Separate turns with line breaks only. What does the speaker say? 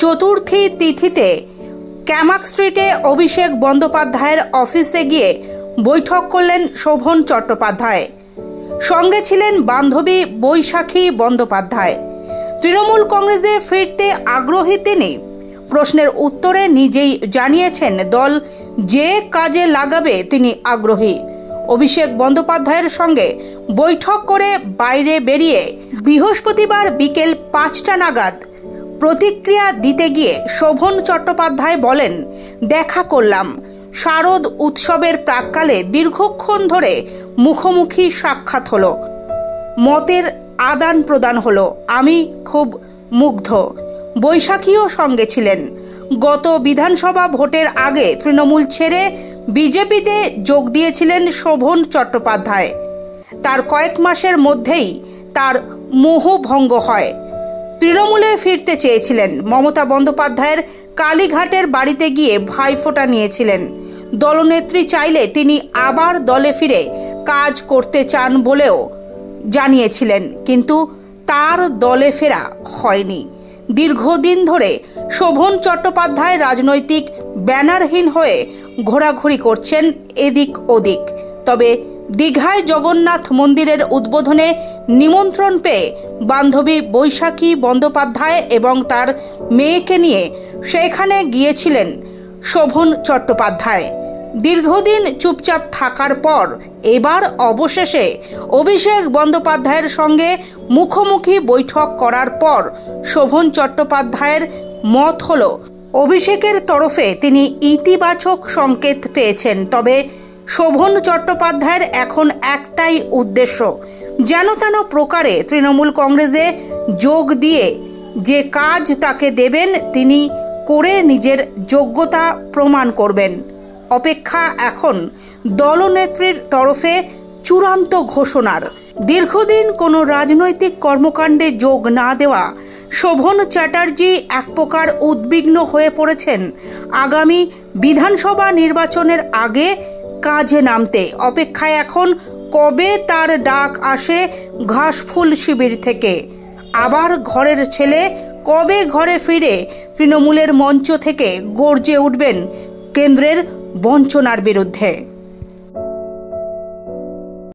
চতুর্থী তিথিতে ক্যামাক স্ট্রিটে অভিষেক বন্দ্যোপাধ্যায়ের অফিসে গিয়ে বৈঠক করলেন শোভন চট্টোপাধ্যায়। সঙ্গে ছিলেন বান্ধবী বৈশাখী বন্দ্যোপাধ্যায়। তৃণমূল কংগ্রেসে ফিরতে আগ্রহী তিনি। প্রশ্নের উত্তরে নিজেই জানিয়েছেন দল যে কাজে লাগাবে তিনি আগ্রহী। অভিষেক বন্দ্যোপাধ্যায়ের সঙ্গে বৈঠক করে বাইরে বেরিয়ে বৃহস্পতিবার বিকেল 5টা নাগাদ প্রতিক্রিয়া দিতে গিয়ে শোভন চট্টোপাধ্যায় বলেন, দেখা করলাম। শারদ উৎসবের প্রাক্কালে দীর্ঘক্ষণ ধরে মুখোমুখি সাক্ষাৎ হলো, মতের আদান প্রদান হলো। আমি খুব মুগ্ধ। বৈশাখীও সঙ্গে ছিলেন। গত বিধানসভা ভোটের আগে তৃণমূল ছেড়ে বিজেপিতে যোগ দিয়েছিলেন শোভন চট্টোপাধ্যায়। তার কয়েক মাসের মধ্যেই তার মোহভঙ্গ হয়। তৃণমূলে ফিরতে চেয়েছিলেন। মমতা বন্দ্যোপাধ্যায়ের কালীঘাটের বাড়িতে গিয়ে ভাইফোঁটা নিয়েছিলেন। দলনেত্রী চাইলে তিনি আবার দলে ফিরে কাজ করতে চান বলেও জানিয়েছিলেন, কিন্তু তার দলে ফেরা হয়নি। দীর্ঘদিন ধরে শোভন চট্টোপাধ্যায় রাজনৈতিক ব্যানারহীন হয়ে ঘোরাঘুরি করছেন এদিক ওদিক। তবে দীঘায় জগন্নাথ মন্দিরের উদ্বোধনে নিমন্ত্রণ পেয়ে বান্ধবী বৈশাখী বন্দ্যোপাধ্যায় এবং তার মেয়েকে নিয়ে সেখানে গিয়েছিলেন শোভন চট্টোপাধ্যায়। দীর্ঘদিন চুপচাপ থাকার পর এবার অবশেষে অভিষেক বন্দ্যোপাধ্যায়ের সঙ্গে মুখোমুখি বৈঠক করার পর শোভন চট্টোপাধ্যায়ের মত হল অভিষেকের তরফে তিনি ইতিবাচক সংকেত পেয়েছেন। তবে শোভন চট্টোপাধ্যায়ের এখন একটাই উদ্দেশ্য, যেন তেন প্রকারে তৃণমূল কংগ্রেসে যোগ দিয়ে যে কাজ তাকে দেবেন তিনি করে নিজের যোগ্যতা প্রমাণ করবেন। অপেক্ষা এখন দলনেত্রীর তরফে চূড়ান্ত ঘোষণার। দীর্ঘদিন কোনো রাজনৈতিক কর্মকাণ্ডে যোগ না দেওয়া শোভন চ্যাটার্জি এক প্রকার উদ্বিগ্ন হয়ে পড়েছেন আগামী বিধানসভা নির্বাচনের আগে কাজে নামতে। অপেক্ষায় এখন কবে তার ডাক আসে ঘাসফুল শিবির থেকে। আবার ঘরের ছেলে কবে ঘরে ফিরে তৃণমূলের মঞ্চ থেকে গর্জে উঠবেন কেন্দ্রের বঞ্চনার বিরুদ্ধে।